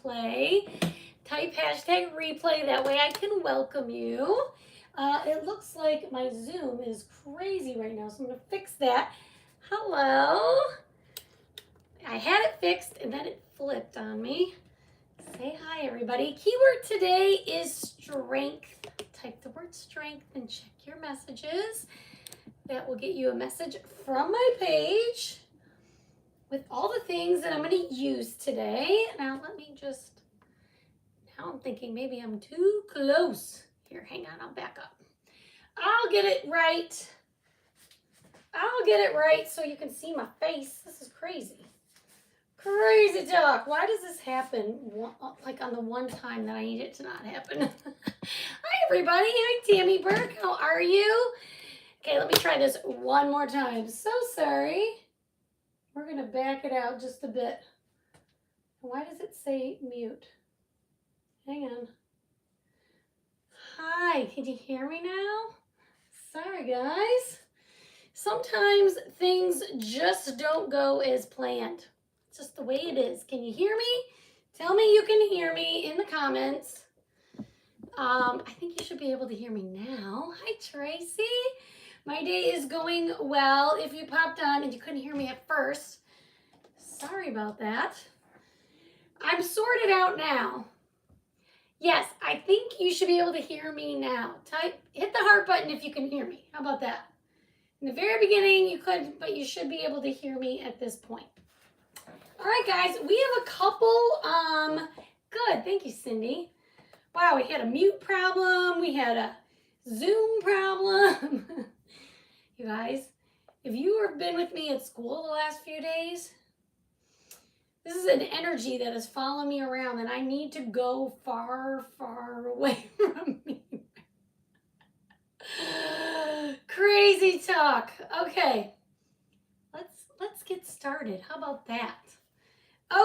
replay. Type hashtag replay, that way I can welcome you. It looks like my Zoom is crazy right now, so I'm going to fix that. Hello. I had it fixed and then it flipped on me. Say hi, everybody. Keyword today is strength. Type the word strength and check your messages. That will get you a message from my page with all the things that I'm going to use today. Now, now I'm thinking maybe I'm too close. Here, hang on, I'll back up. I'll get it right so you can see my face. This is crazy. Crazy talk. Why does this happen like on the one time that I need it to not happen? Hi, everybody. Hi, Tammy Burke. How are you? Okay, let me try this one more time. So sorry. We're going to back it out just a bit. Why does it say mute? Hang on. Hi, can you hear me now? Sorry, guys. Sometimes things just don't go as planned. It's just the way it is. Can you hear me? Tell me you can hear me in the comments. I think you should be able to hear me now. Hi, Tracy. My day is going well. If you popped on and you couldn't hear me at first, sorry about that. I'm sorted out now. Yes, I think you should be able to hear me now. Hit the heart button if you can hear me. How about that? In the very beginning, you couldn't, but you should be able to hear me at this point. All right, guys, we have a couple, good, thank you, Cindy. Wow, we had a mute problem. We had a Zoom problem. You guys, if you have been with me at school the last few days, this is an energy that is following me around, and I need to go far, far away from me. Crazy talk. Okay, let's get started. How about that?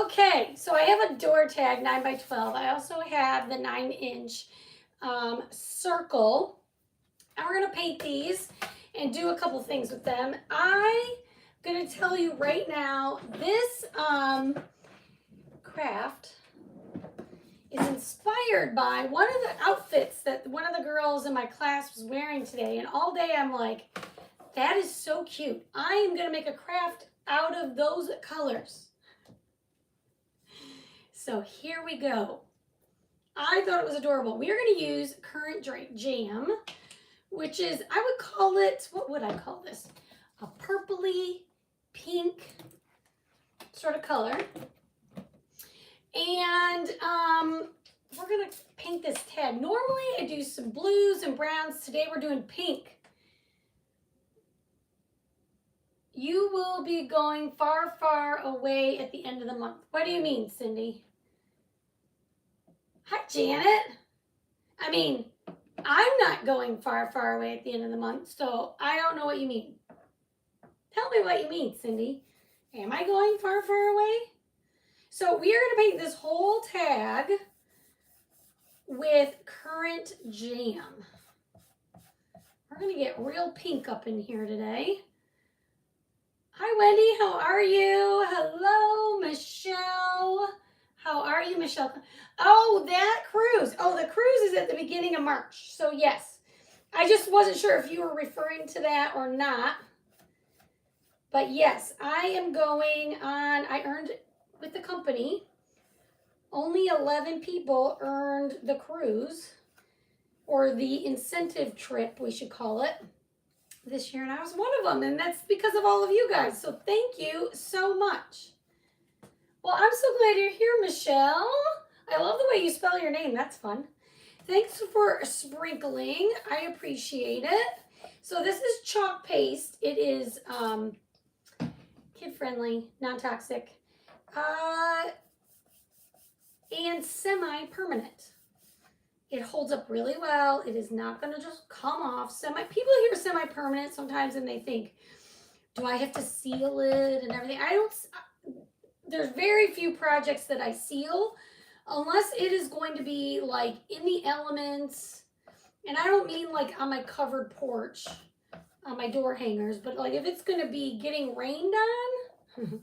Okay, so I have a door tag 9x12. I also have the 9-inch circle, and we're gonna paint these and do a couple things with them. I'm gonna tell you right now, this craft is inspired by one of the outfits that one of the girls in my class was wearing today, and all day I'm like, that is so cute. I am gonna make a craft out of those colors. So here we go. I thought it was adorable. We are gonna use Currant Jam, which is, I would call it, what would I call this? A purpley pink sort of color. And we're gonna paint this tag. Normally I do some blues and browns. Today we're doing pink. You will be going far, far away at the end of the month. What do you mean, Cindy? Hi, Janet. I mean, I'm not going far, far away at the end of the month, so I don't know what you mean. Tell me what you mean, Cindy. Am I going far, far away? So we are going to paint this whole tag with Currant Jam. We're going to get real pink up in here today. Hi, Wendy. How are you? Hello, Michelle. How are you, Michelle? Oh, that cruise. Oh, the cruise is at the beginning of March. So, yes. I just wasn't sure if you were referring to that or not. But, yes, I am going on. I earned with the company. Only 11 people earned the cruise, or the incentive trip, we should call it, this year. And I was one of them. And that's because of all of you guys. So, thank you so much. Well, I'm so glad you're here, Michelle. I love the way you spell your name. That's fun. Thanks for sprinkling. I appreciate it. So this is chalk paste. It is kid-friendly, non-toxic, and semi-permanent. It holds up really well. It is not going to just come off. People hear semi-permanent sometimes and they think, do I have to seal it and everything? There's very few projects that I seal unless it is going to be like in the elements. And I don't mean like on my covered porch, on my door hangers, but like if it's going to be getting rained on,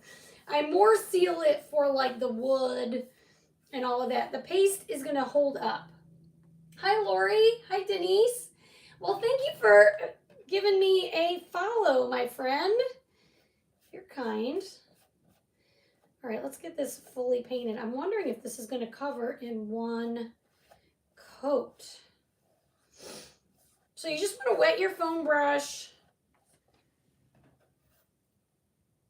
I more seal it for like the wood and all of that. The paste is going to hold up. Hi, Lori. Hi, Denise. Well, thank you for giving me a follow, my friend. You're kind. All right, let's get this fully painted. I'm wondering if this is going to cover in one coat. So you just want to wet your foam brush.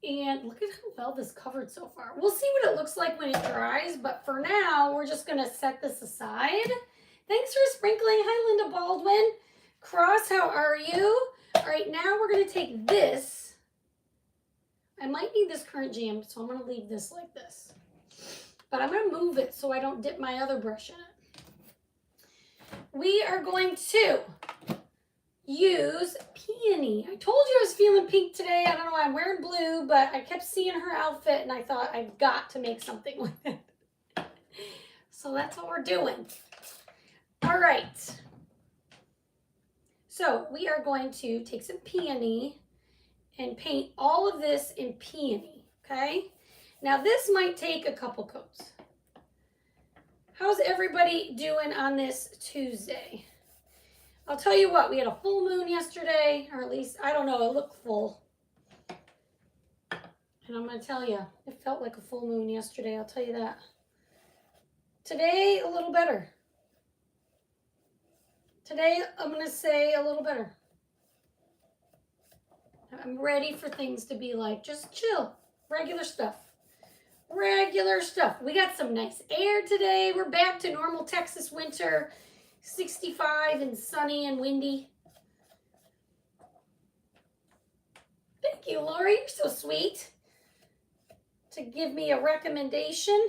And look at how well this covered so far. We'll see what it looks like when it dries, but for now, we're just going to set this aside. Thanks for sprinkling. Hi, Linda Baldwin. Cross, how are you? All right, now we're going to take this. I might need this currant jam, so I'm going to leave this like this. But I'm going to move it so I don't dip my other brush in it. We are going to use Peony. I told you I was feeling pink today. I don't know why I'm wearing blue, but I kept seeing her outfit and I thought I've got to make something with it. So that's what we're doing. All right. So we are going to take some Peony and paint all of this in Peony, okay? Now this might take a couple coats. How's everybody doing on this Tuesday? I'll tell you what, we had a full moon yesterday, or at least, I don't know, it looked full. And I'm going to tell you, it felt like a full moon yesterday, I'll tell you that. Today, a little better. Today, I'm going to say a little better. I'm ready for things to be like, just chill, regular stuff. Regular stuff. We got some nice air today. We're back to normal Texas winter. 65 and sunny and windy. Thank you, Lori. You're so sweet to give me a recommendation.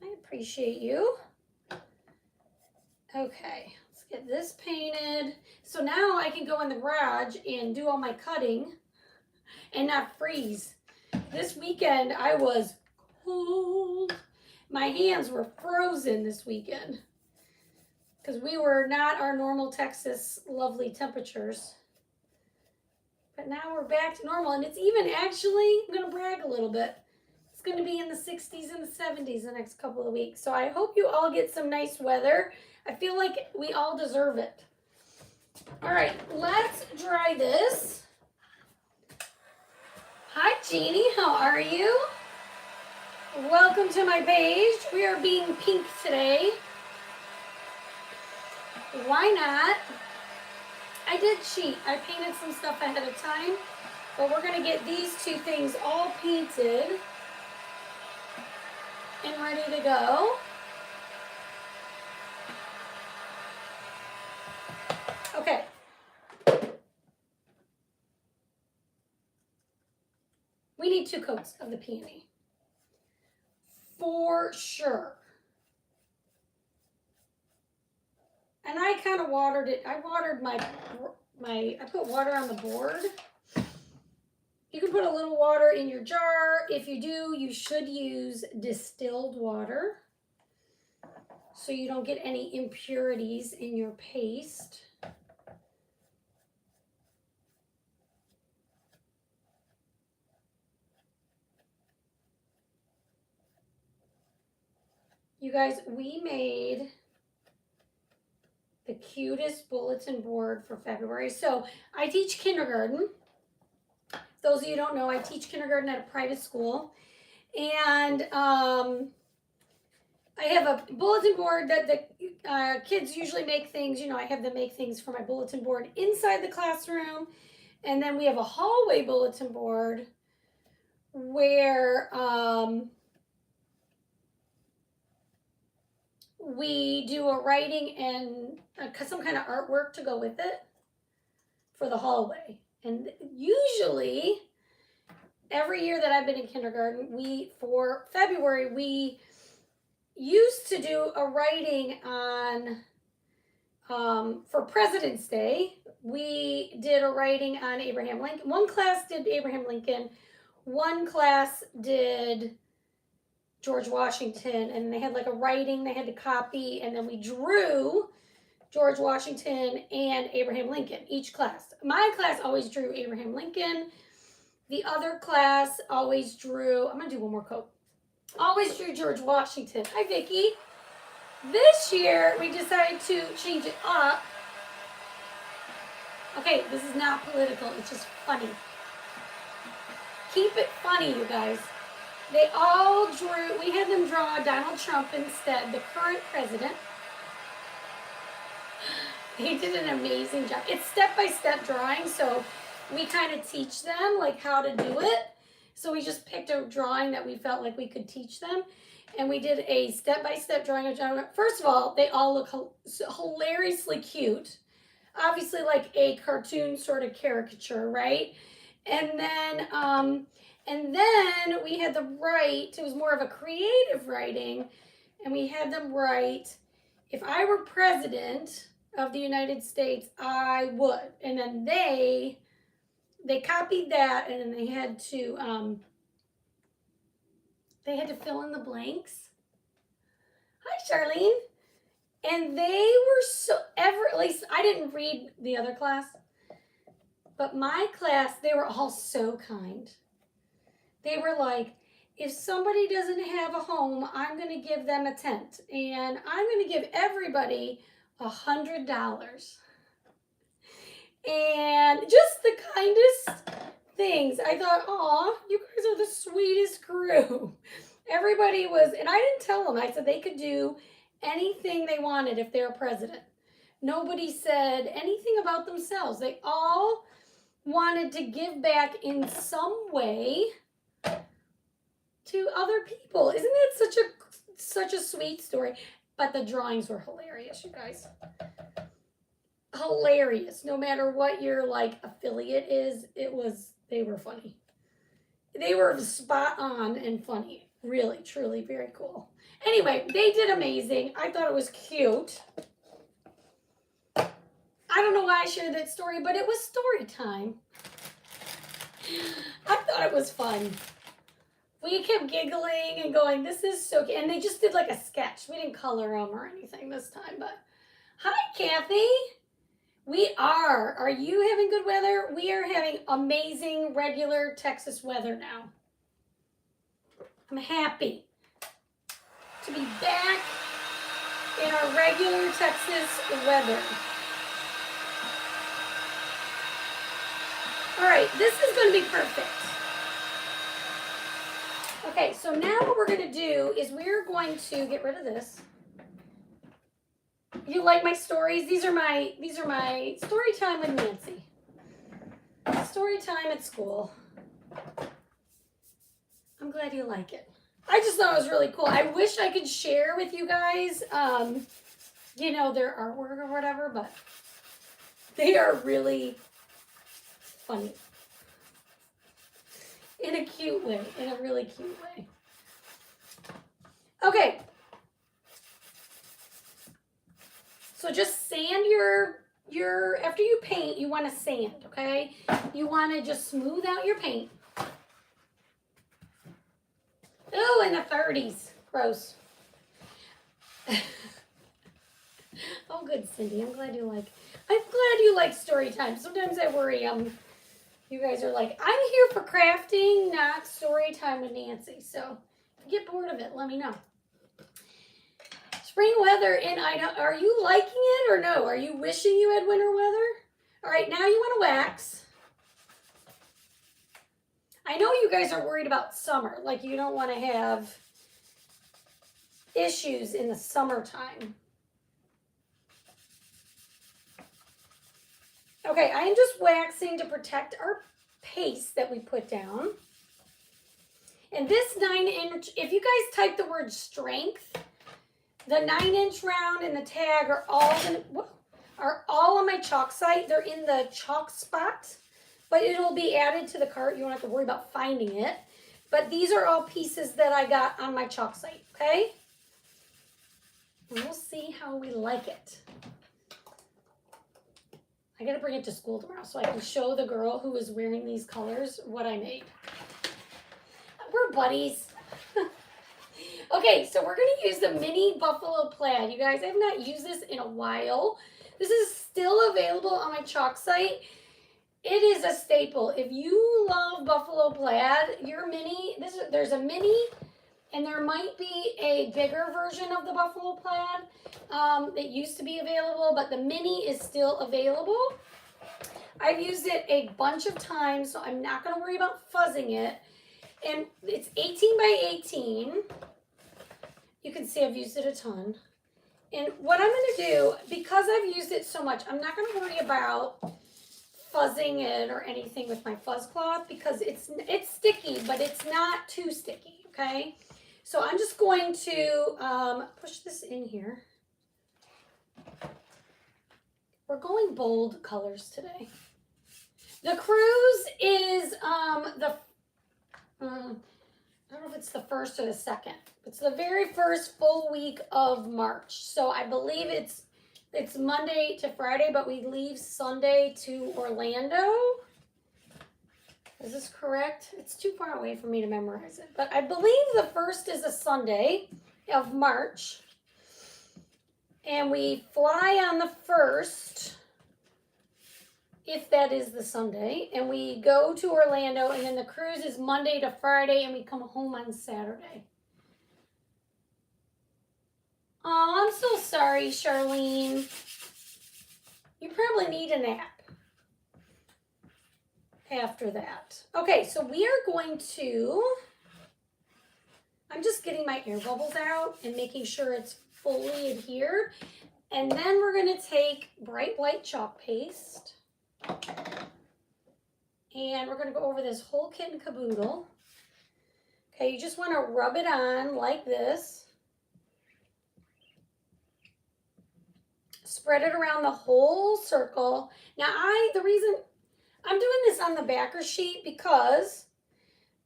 I appreciate you. Okay, let's get this painted. So now I can go in the garage and do all my cutting and not freeze. This weekend I was cold. My hands were frozen this weekend because we were not our normal Texas lovely temperatures. But now we're back to normal, and it's even actually, I'm going to brag a little bit, it's going to be in the 60s and the 70s the next couple of weeks. So I hope you all get some nice weather. I feel like we all deserve it. All right, let's dry this. Hi, Jeannie. How are you? Welcome to my page. We are being pink today. Why not? I did cheat. I painted some stuff ahead of time, but we're going to get these two things all painted and ready to go. Okay. We need 2 coats of the peony. For sure. And I kind of watered it. I watered I put water on the board. You can put a little water in your jar. If you do, you should use distilled water so you don't get any impurities in your paste. You guys, we made the cutest bulletin board for February. So I teach kindergarten. Those of you who don't know, I teach kindergarten at a private school. And I have a bulletin board that the kids usually make things. You know, I have them make things for my bulletin board inside the classroom. And then we have a hallway bulletin board where we do a writing and some kind of artwork to go with it for the hallway. And usually, every year that I've been in kindergarten, for February, we used to do a writing on, for President's Day, we did a writing on Abraham Lincoln. One class did Abraham Lincoln, one class did George Washington, and they had like a writing they had to copy, and then we drew George Washington and Abraham Lincoln, each class. My class always drew Abraham Lincoln. The other class always drew, I'm going to do one more coat. Always drew George Washington. Hi, Vicki. This year, we decided to change it up. Okay, this is not political. It's just funny. Keep it funny, you guys. They all drew, we had them draw Donald Trump instead, the current president. He did an amazing job. It's step-by-step drawing, so we kind of teach them like how to do it. So we just picked a drawing that we felt like we could teach them. And we did a step-by-step drawing of John. First of all, they all look hilariously cute. Obviously like a cartoon sort of caricature, right? And then we had them write, it was more of a creative writing, and we had them write, if I were president of the United States, I would. And then they copied that, and then they had to fill in the blanks. Hi, Charlene. And they were at least I didn't read the other class, but my class, they were all so kind. They were like, if somebody doesn't have a home, I'm going to give them a tent, and I'm going to give everybody $100. And just the kindest things. I thought, aw, you guys are the sweetest group. Everybody was, and I didn't tell them. I said they could do anything they wanted if they're president. Nobody said anything about themselves. They all wanted to give back in some way to other people. Isn't that such a sweet story? But the drawings were hilarious, you guys. Hilarious. No matter what your like affiliate is, they were funny. They were spot on and funny. Really, truly very cool. Anyway, they did amazing. I thought it was cute. I don't know why I shared that story, but it was story time. I thought it was fun. We kept giggling and going, this is so cute. And they just did like a sketch. We didn't color them or anything this time, but hi, Kathy. We are. Are you having good weather? We are having amazing regular Texas weather now. I'm happy to be back in our regular Texas weather. All right, this is going to be perfect. Okay, so now what we're going to do is we're going to get rid of this. You like my stories? These are my story time with Nancy. Story time at school. I'm glad you like it. I just thought it was really cool. I wish I could share with you guys, their artwork or whatever, but they are really funny. In a cute way, in a really cute way. Okay. So just sand your after you paint, you want to sand, okay? You want to just smooth out your paint. Oh, in the 30s. Gross. Oh, good, Cindy. I'm glad you like story time. Sometimes I worry you guys are like, I'm here for crafting, not story time with Nancy. So if you get bored of it, let me know. Spring weather in Idaho. Are you liking it or no? Are you wishing you had winter weather? All right, now you want to wax. I know you guys are worried about summer. Like you don't want to have issues in the summertime. Okay, I am just waxing to protect our paste that we put down. And this 9-inch, if you guys type the word strength, the 9-inch round and the tag are all on my chalk site. They're in the chalk spot, but it'll be added to the cart. You won't have to worry about finding it. But these are all pieces that I got on my chalk site, okay? And we'll see how we like it. I gotta bring it to school tomorrow so I can show the girl who is wearing these colors what I made. We're buddies. Okay, so we're gonna use the mini buffalo plaid. You guys, I have not used this in a while. This is still available on my chalk site. It is a staple. If you love buffalo plaid, there's a mini And there might be a bigger version of the buffalo plaid that used to be available, but the mini is still available. I've used it a bunch of times, so I'm not going to worry about fuzzing it. And it's 18 by 18. You can see I've used it a ton. And what I'm going to do, because I've used it so much, I'm not going to worry about fuzzing it or anything with my fuzz cloth because it's sticky, but it's not too sticky, okay? So I'm just going to push this in here. We're going bold colors today. The cruise is I don't know if it's the first or the second. It's the very first full week of March. So I believe it's Monday to Friday, but we leave Sunday to Orlando. Is this correct? It's too far away for me to memorize it. But I believe the first is a Sunday of March. And we fly on the 1st, if that is the Sunday. And we go to Orlando, and then the cruise is Monday to Friday, and we come home on Saturday. Oh, I'm so sorry, Charlene. You probably need a nap after that. Okay, so we are going to, I'm just getting my air bubbles out and making sure it's fully adhered. And then we're going to take bright white chalk paste. And we're going to go over this whole kit and caboodle. Okay, you just want to rub it on like this. Spread it around the whole circle. Now the reason I'm doing this on the backer sheet because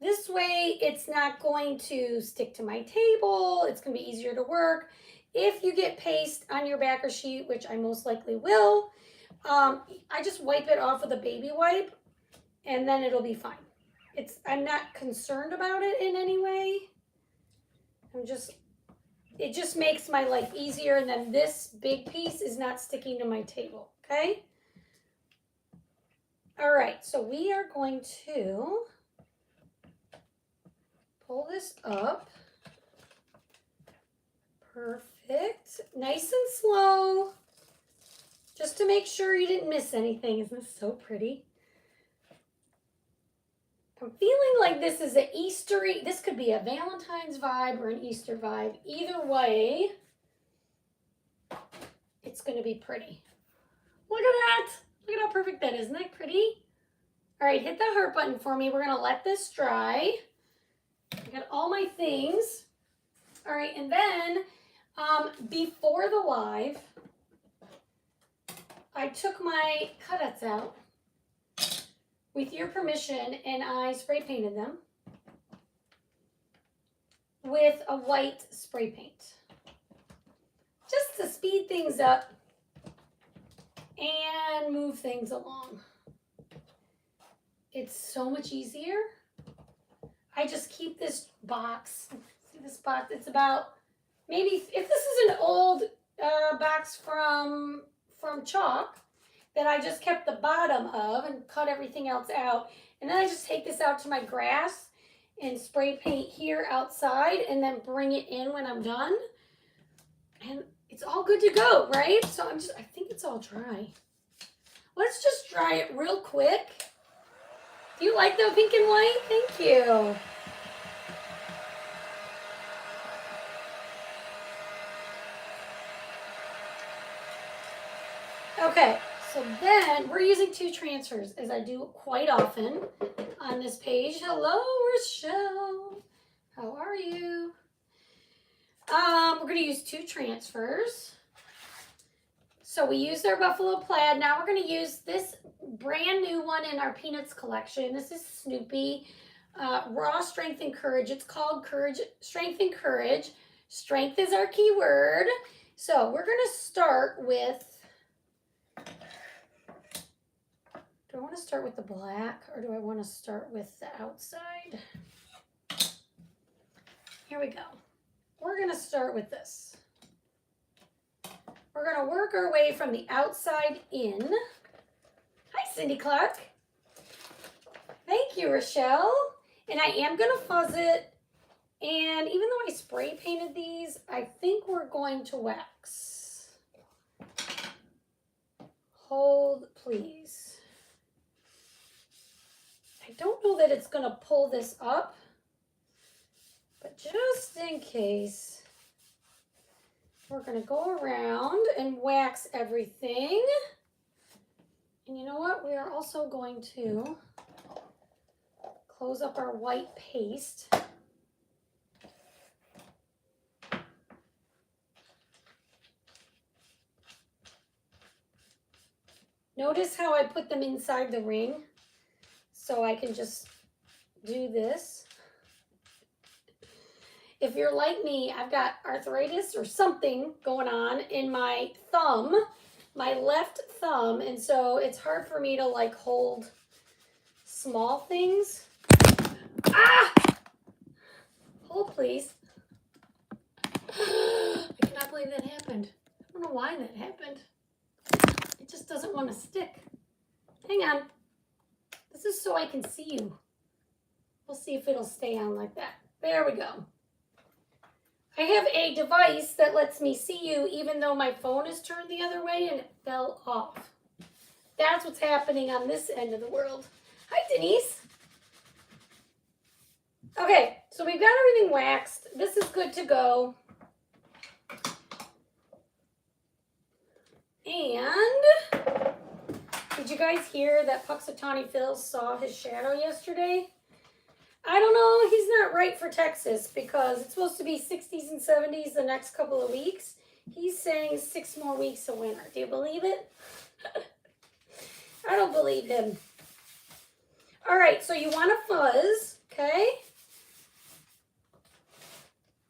this way it's not going to stick to my table. It's going to be easier to work. If you get paste on your backer sheet, which I most likely will, I just wipe it off with a baby wipe and then it'll be fine. I'm not concerned about it in any way. It just makes my life easier, and then this big piece is not sticking to my table, okay? All right, so we are going to pull this up. Perfect. Nice and slow, just to make sure you didn't miss anything. Isn't this so pretty? I'm feeling like this is an Eastery, this could be a Valentine's vibe or an Easter vibe. Either way, it's going to be pretty. Look at that. Look at how perfect that is. Isn't that pretty? All right, hit the heart button for me. We're going to let this dry. I got all my things. All right, and then before the live, I took my cutouts out with your permission, and I spray painted them with a white spray paint. Just to speed things up and move things along. It's so much easier. I just keep this box. See this box? It's about, maybe, if this is an old box from chalk, that I just kept the bottom of and cut everything else out. And then I just take this out to my grass and spray paint here outside and then bring it in when I'm done. And it's all good to go, right? So I think it's all dry. Let's just dry it real quick. Do you like the pink and white? Thank you. Okay. So then we're using 2 transfers, as I do quite often on this page. Hello, Rochelle. How are you? We're going to use 2 transfers. So we used our buffalo plaid. Now we're going to use this brand new one in our Peanuts collection. This is Snoopy Raw Strength and Courage. It's called Courage, Strength and Courage. Strength is our key word. So we're going to start with, do I want to start with the black or do I want to start with the outside? Here we go. We're going to start with this. We're going to work our way from the outside in. Hi, Cindy Clark. Thank you, Rochelle. And I am going to fuzz it And even though I spray painted these, I think we're going to wax. Hold, please. I don't know that it's going to pull this up, but just in case, we're going to go around and wax everything. And you know what? We are also going to close up our white paste. Notice how I put them inside the ring so I can just do this. If you're like me, I've got arthritis or something going on in my thumb, my left thumb, and so it's hard for me to like hold small things. Ah! Hold, please. I cannot believe that happened. I don't know why that happened. It just doesn't want to stick. Hang on. This is so I can see you. We'll see if it'll stay on like that. There we go. I have a device that lets me see you even though my phone is turned the other way and it fell off. That's what's happening on this end of the world. Hi, Denise. Okay, so we've got everything waxed. This is good to go. And did you guys hear that Puxatawny Phil saw his shadow yesterday? I don't know. He's not right for Texas because it's supposed to be 60s and 70s the next couple of weeks. He's saying 6 more weeks of winter. Do you believe it? I don't believe him. All right, so you want a fuzz, okay?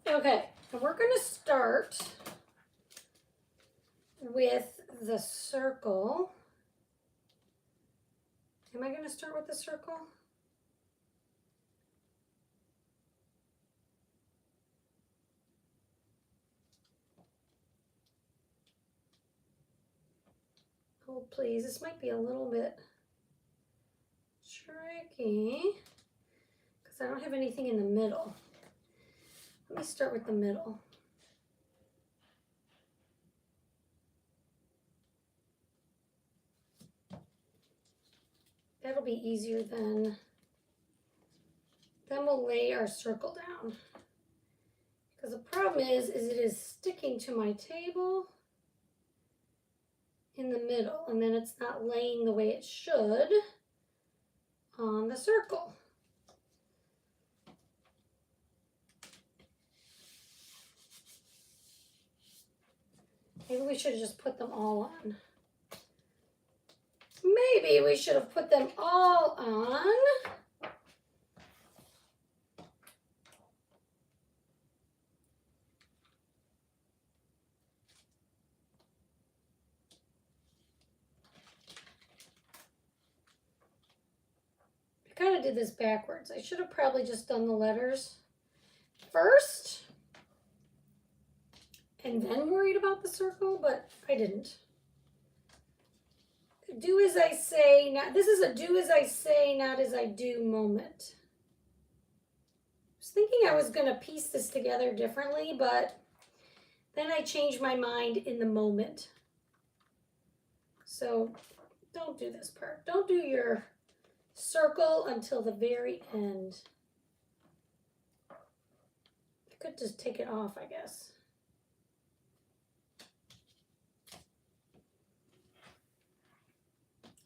Okay, and we're going to start with the circle. Am I going to start with the circle? Oh, please, this might be a little bit tricky because I don't have anything in the middle. Let me start with the middle. That'll be easier then. Then we'll lay our circle down. Because the problem is it is sticking to my table in the middle, and then it's not laying the way it should on the circle. Maybe we should have just put them all on. Maybe we should have put them all on. I kind of did this backwards. I should have probably just done the letters first and then worried about the circle, but I didn't. Do as I say, not, this is a do as I say, not as I do moment. I was thinking I was going to piece this together differently, but then I changed my mind in the moment. So don't do this part. Don't do your circle until the very end. I could just take it off, I guess.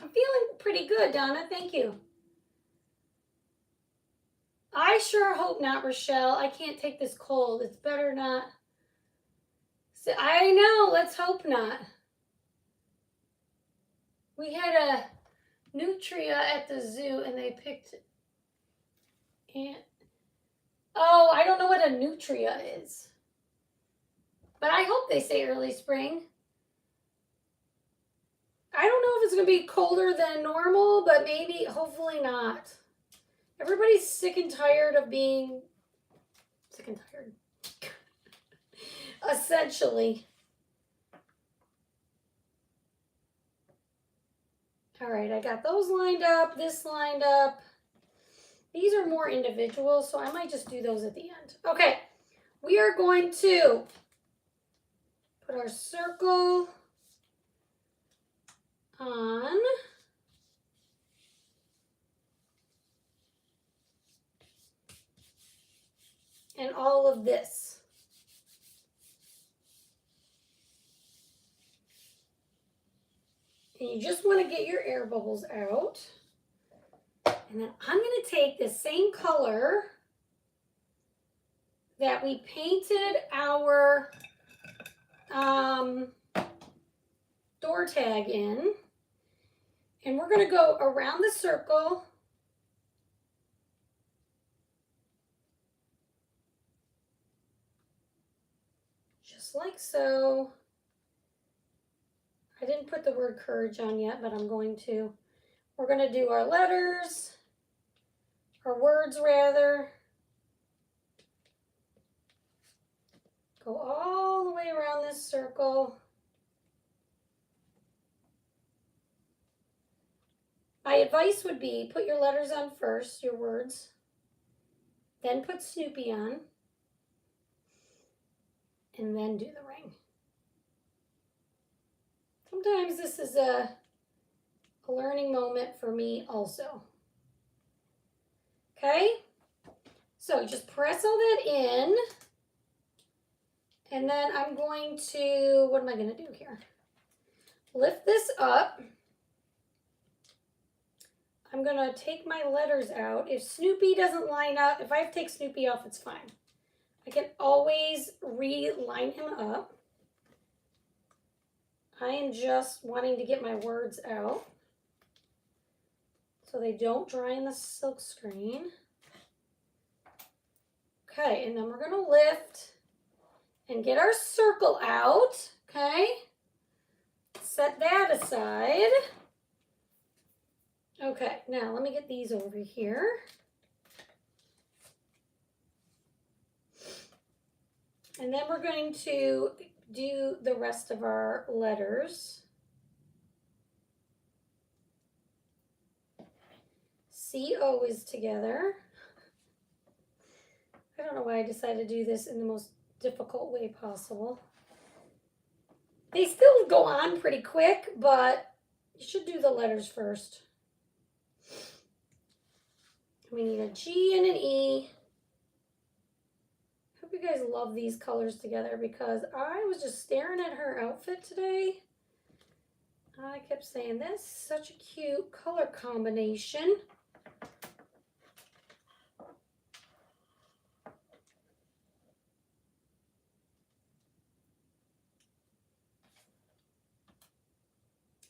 I'm feeling pretty good, Donna. Thank you. I sure hope not, Rochelle. I can't take this cold. It's better not. I know. Let's hope not. We had a nutria at the zoo and they picked ant. Oh, I don't know what a nutria is. But I hope they say early spring. I don't know if it's going to be colder than normal, but maybe, hopefully not. Everybody's sick and tired of being sick and tired. Essentially. All right, I got those lined up, this lined up. These are more individual, so I might just do those at the end. Okay, we are going to put our circle on. And all of this. And you just want to get your air bubbles out. And then I'm going to take the same color that we painted our door tag in. And we're going to go around the circle. Just like so. I didn't put the word courage on yet, but I'm going to. We're going to do our letters, our words rather. Go all the way around this circle. My advice would be put your letters on first, your words, then put Snoopy on, and then do the ring. Sometimes this is a learning moment for me also. Okay, so just press all that in, and then I'm going to, what am I going to do here? Lift this up. I'm going to take my letters out. If Snoopy doesn't line up, if I have to take Snoopy off, it's fine. I can always re-line him up. I am just wanting to get my words out so they don't dry in the silk screen. Okay, and then we're going to lift and get our circle out, okay? Set that aside. Okay, now let me get these over here. And then we're going to do the rest of our letters. C-O is together. I don't know why I decided to do this in the most difficult way possible. They still go on pretty quick, but you should do the letters first. We need a G and an E. Hope you guys love these colors together because I was just staring at her outfit today. I kept saying, that's such a cute color combination.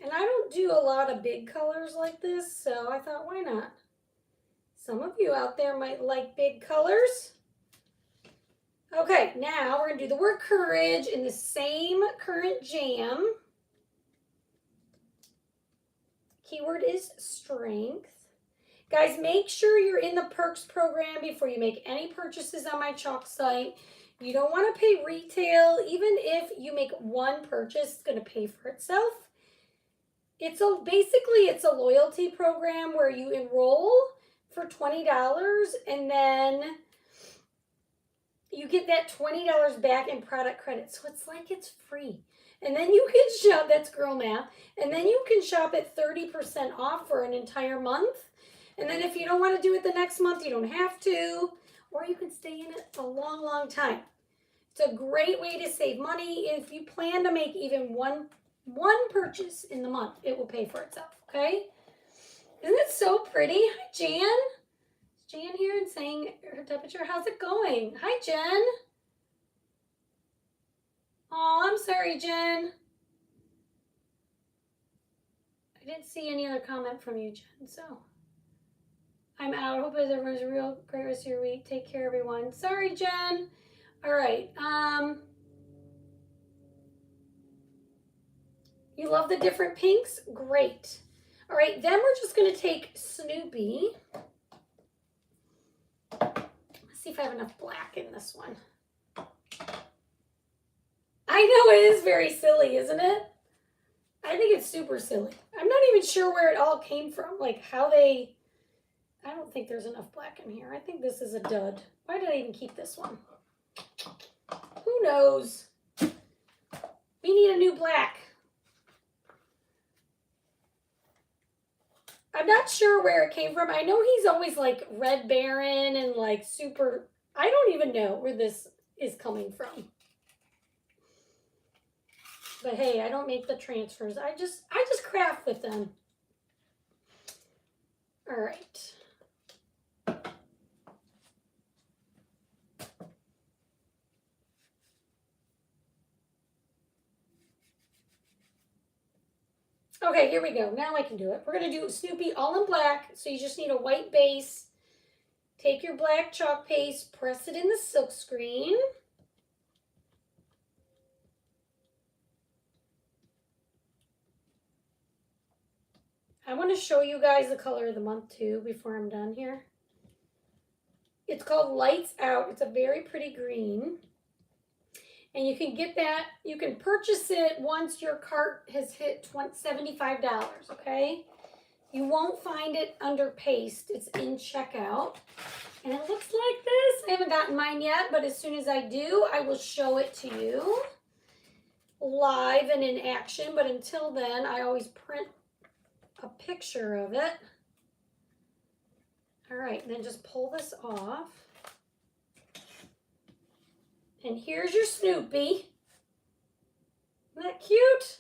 And I don't do a lot of big colors like this, so I thought, why not? Some of you out there might like big colors. Okay, now we're going to do the word courage in the same current jam. Keyword is strength. Guys, make sure you're in the Perks program before you make any purchases on my chalk site. You don't want to pay retail. Even if you make one purchase, it's going to pay for itself. Basically it's a loyalty program where you enroll for $20 and then you get that $20 back in product credit. So it's like it's free. And then you can shop, that's girl math, and then you can shop at 30% off for an entire month. And then if you don't want to do it the next month, you don't have to, or you can stay in it a long, long time. It's a great way to save money. If you plan to make even one purchase in the month, it will pay for itself, okay? Isn't it so pretty? Hi, Jan. Is Jan here and saying her temperature? How's it going? Hi, Jen. Oh, I'm sorry, Jen. I didn't see any other comment from you, Jen, so I'm out. Hope everyone's a real great rest of your week. Take care, everyone. Sorry, Jen. All right. You love the different pinks? Great. All right, then we're just going to take Snoopy. Let's see if I have enough black in this one. I know it is very silly, isn't it? I think it's super silly. I'm not even sure where it all came from, like how they I don't think there's enough black in here. I think this is a dud. Why did I even keep this one? Who knows? We need a new black. I'm not sure where it came from. I know he's always like Red Baron and like super. I don't even know where this is coming from. But hey, I don't make the transfers. I just craft with them. All right. Okay, here we go. Now I can do it. We're going to do Snoopy all in black. So you just need a white base. Take your black chalk paste, press it in the silk screen. I want to show you guys the color of the month too before I'm done here. It's called Lights Out. It's a very pretty green. And you can get that, you can purchase it once your cart has hit $75, okay? You won't find it under paste. It's in checkout. And it looks like this. I haven't gotten mine yet, but as soon as I do, I will show it to you live and in action. But until then, I always print a picture of it. All right, then just pull this off. And here's your Snoopy. Isn't that cute?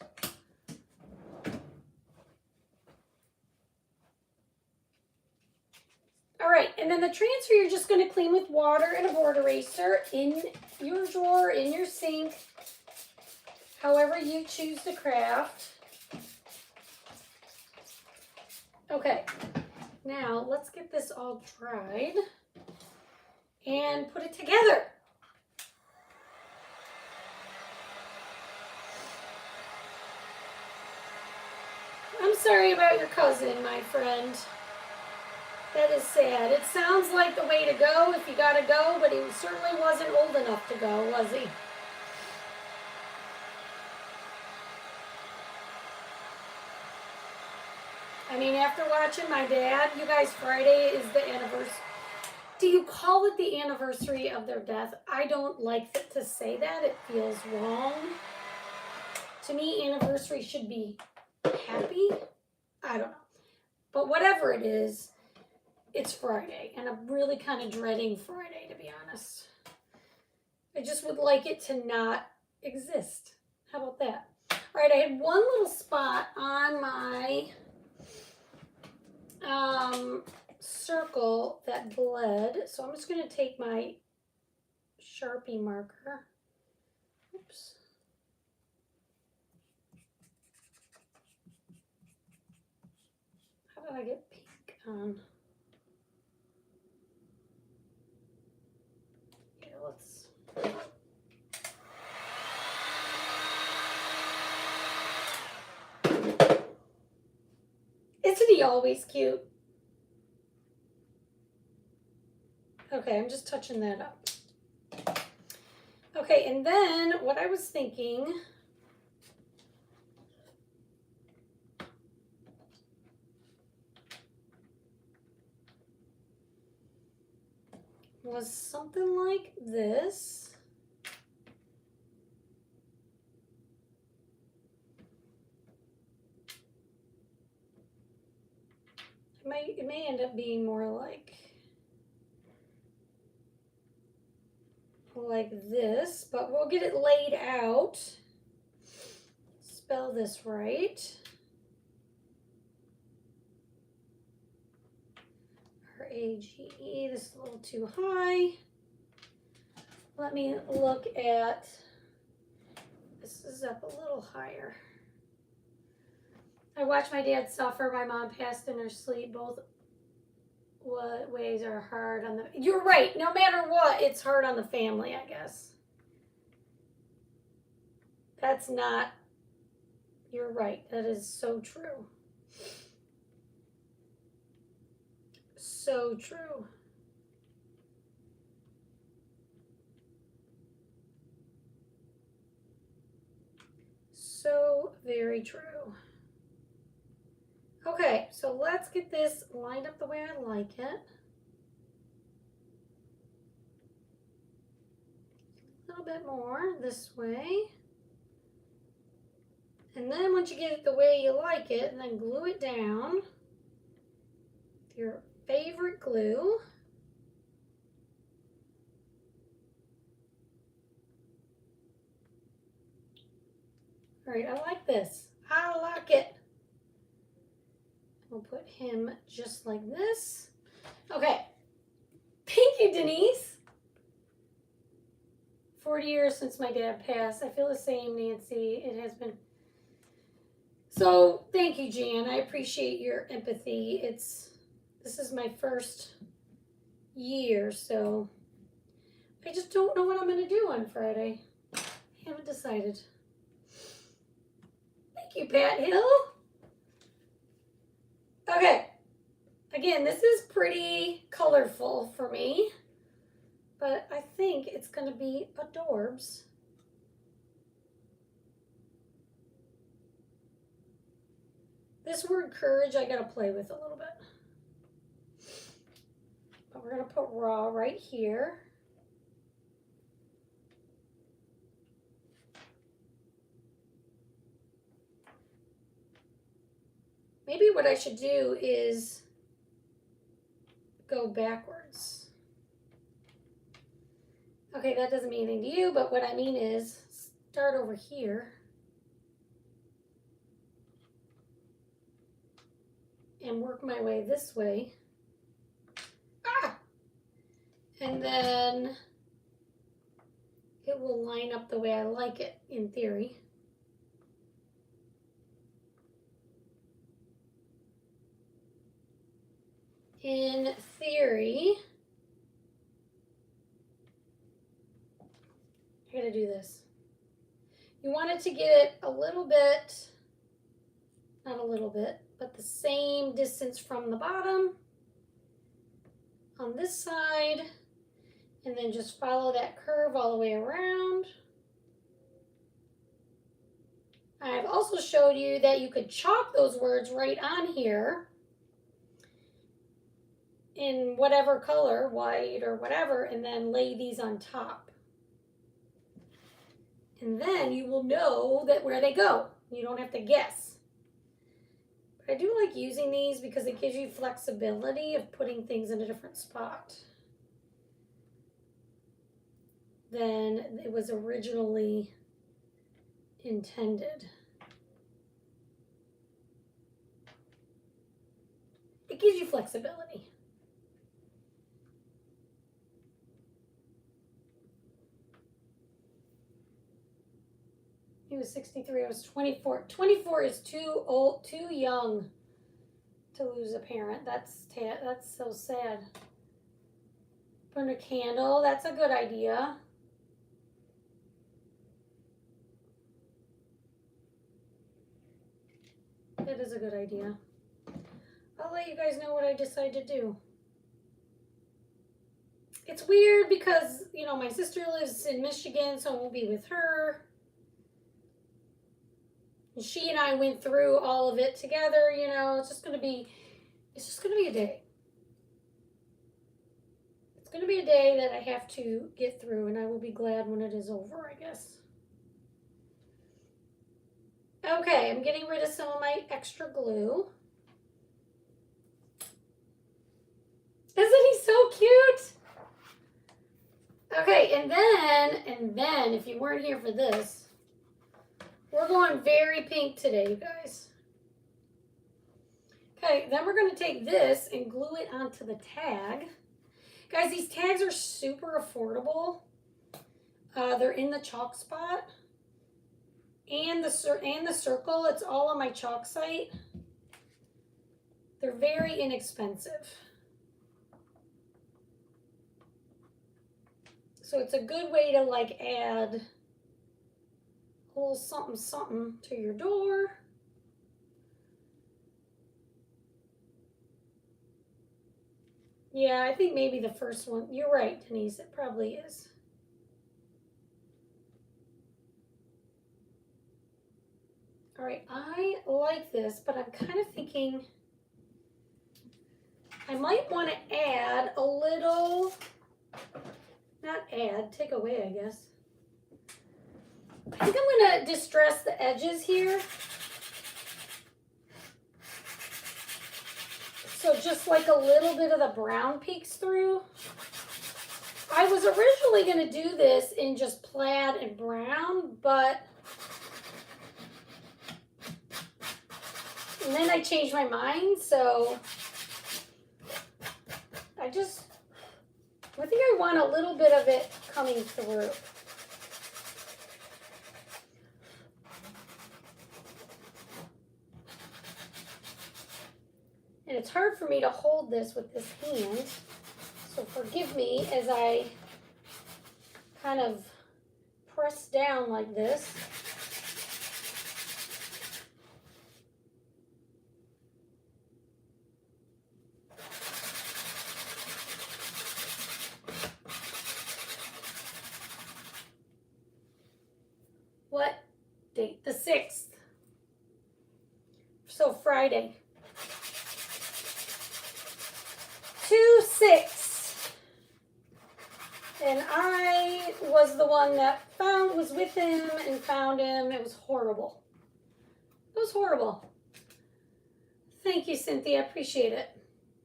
All right, and then the transfer you're just going to clean with water and a board eraser in your drawer, in your sink, however you choose to craft. Okay, now let's get this all dried and put it together. I'm sorry about your cousin, my friend. That is sad. It sounds like the way to go if you gotta go, but he certainly wasn't old enough to go, was he? I mean, after watching my dad, you guys, Friday is the anniversary. Do you call it the anniversary of their death? I don't like to say that. It feels wrong. To me, anniversary should be happy. I don't know. But whatever it is, it's Friday, and I'm really kind of dreading Friday, to be honest. I just would like it to not exist. How about that? All right, I had one little spot on my circle that bled, so I'm just going to take my Sharpie marker. Oops. How do I get pink on? Here, let's... Isn't he always cute? Okay, I'm just touching that up. Okay, and then what I was thinking was something like this. It may end up being more like this, but we'll get it laid out. Spell this right. R-A-G-E, this is a little too high. Let me look at, this is up a little higher. I watched my dad suffer. My mom passed in her sleep. Both ways are hard on the... You're right. No matter what, it's hard on the family, I guess. That's not... You're right. That is so true. So true. So very true. Okay, so let's get this lined up the way I like it. A little bit more this way. And then once you get it the way you like it, and then glue it down with your favorite glue. All right, I like this. I like it. We'll put him just like this. Okay. Thank you, Denise. 40 years since my dad passed. I feel the same, Nancy. It has been. So thank you, Jan. I appreciate your empathy. This is my first year, so I just don't know what I'm going to do on Friday. I haven't decided. Thank you, Pat Hill. Okay. Again, this is pretty colorful for me, but I think it's going to be adorbs. This word courage, I got to play with a little bit. But we're going to put raw right here. Maybe what I should do is go backwards. Okay, that doesn't mean anything to you, but what I mean is start over here and work my way this way. Ah! And then it will line up the way I like it in theory. In theory, I gotta do this. You want it to get a little bit, not a little bit, but the same distance from the bottom on this side, and then just follow that curve all the way around. I've also showed you that you could chalk those words right on here in whatever color, white or whatever, and then lay these on top. And then you will know that where they go. You don't have to guess. But I do like using these because it gives you flexibility of putting things in a different spot than it was originally intended. It gives you flexibility. He was 63, I was 24. 24 is too old, too young to lose a parent. That's so sad. Burn a candle, that's a good idea. That is a good idea. I'll let you guys know what I decide to do. It's weird because, you know, my sister lives in Michigan, so I won't be with her. And she and I went through all of it together, you know. It's just gonna be a day. It's gonna be a day that I have to get through, and I will be glad when it is over, I guess. Okay, I'm getting rid of some of my extra glue. Isn't he so cute? Okay, and then, if you weren't here for this, we're going very pink today, you guys. Okay, then we're going to take this and glue it onto the tag. Guys, these tags are super affordable. They're in the chalk spot. And the circle, it's all on my chalk site. They're very inexpensive. So it's a good way to like add a little something something to your door. Yeah, I think maybe the first one, you're right, Denise, it probably is. All right, I like this, but I'm kind of thinking I might want to add a little, not add, take away, I guess. I think I'm going to distress the edges here. So just like a little bit of the brown peeks through. I was originally going to do this in just plaid and brown, but and then I changed my mind, so I think I want a little bit of it coming through. And it's hard for me to hold this with this hand, so forgive me as I kind of press down like this. What date? The 6th. So Friday. 2/6. And I was the one that was with him and found him. It was horrible. It was horrible. Thank you, Cynthia. I appreciate it.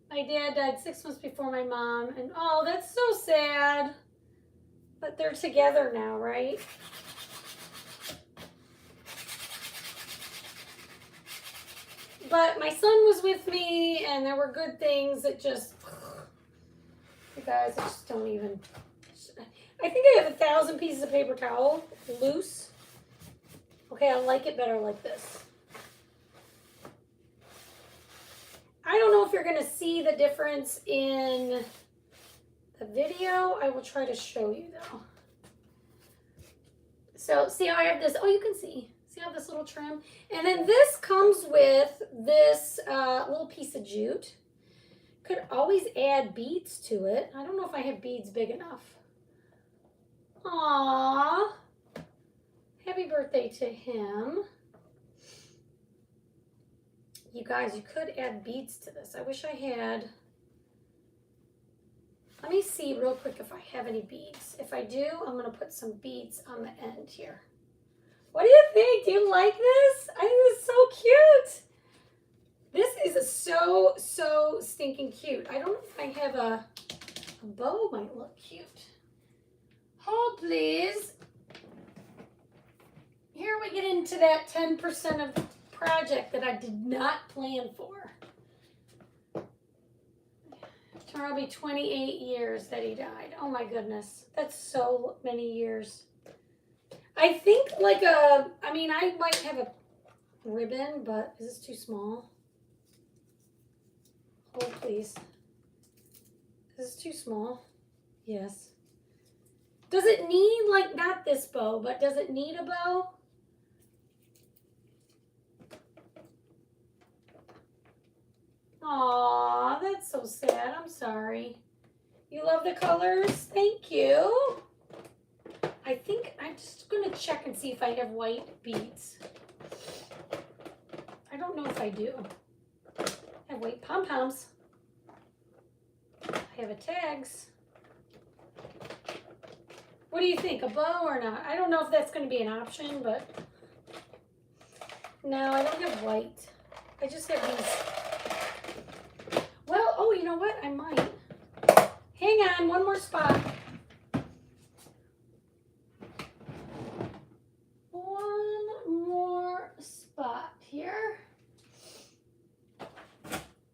My dad died 6 months before my mom. And oh, that's so sad. But they're together now, right? But my son was with me, and there were good things that just, you guys, I just don't even, I think I have 1,000 pieces of paper towel loose. Okay, I like it better like this. I don't know if you're going to see the difference in the video. I will try to show you, though. So, see how I have this? Oh, you can see. See how this little trim? And then this comes with this little piece of jute. Could always add beads to it. I don't know if I have beads big enough. Aww. Happy birthday to him. You guys, you could add beads to this. I wish I had. Let me see real quick if I have any beads. If I do, I'm going to put some beads on the end here. What do you think? Do you like this? I think this is so cute. This is so stinking cute. I don't know if I have a bow might look cute. Hold, please. Here we get into that 10% of the project that I did not plan for. Tomorrow will be 28 years that he died. Oh my goodness. That's so many years. I think like I might have a ribbon, but is this too small? Hold, please. Is this too small? Yes. Does it need, like, not this bow, but does it need a bow? Aw, that's so sad. I'm sorry. You love the colors? Thank you. I think I'm just going to check and see if I have white beads. I don't know if I do. I have white pom-poms. I have a tags. What do you think, a bow or not? I don't know if that's going to be an option, but no, I don't have white. I just have these. Well, oh, you know what? I might. Hang on, one more spot. One more spot here.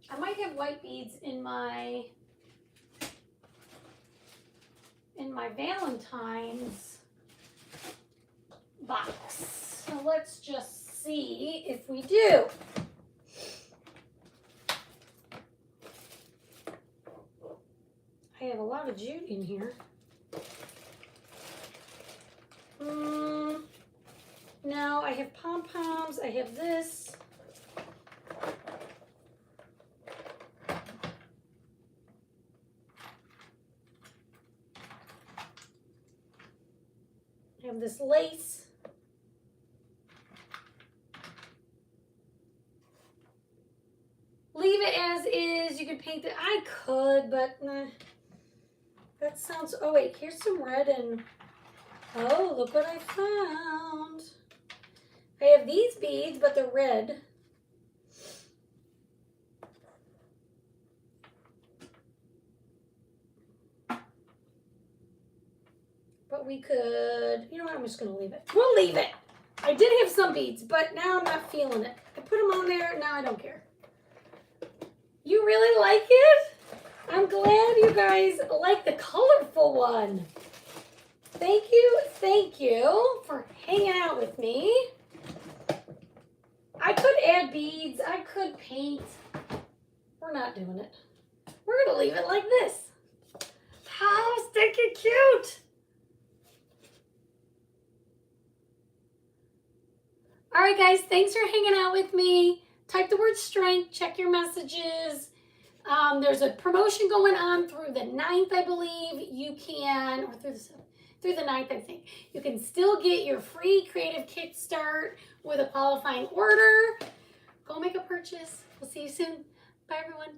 I might have white beads in my Valentine's box. So let's just see if we do. I have a lot of jute in here. No, I have pom-poms. I have this. I have this lace. Leave it as is. You could paint it. I could, but nah. That sounds, oh wait, here's some red and, oh, look what I found. I have these beads, but they're red. But we could, you know what, I'm just gonna leave it. We'll leave it. I did have some beads, but now I'm not feeling it. I put them on there, now I don't care. You really like it? I'm glad you guys like the colorful one. Thank you for hanging out with me. I could add beads, I could paint. We're not doing it. We're gonna leave it like this. How stinky cute. All right, guys, thanks for hanging out with me. Type the word strength, check your messages. There's a promotion going on through the 9th, I believe. You can, or through the 9th, I think. You can still get your free creative kickstart with a qualifying order. Go make a purchase. We'll see you soon. Bye, everyone.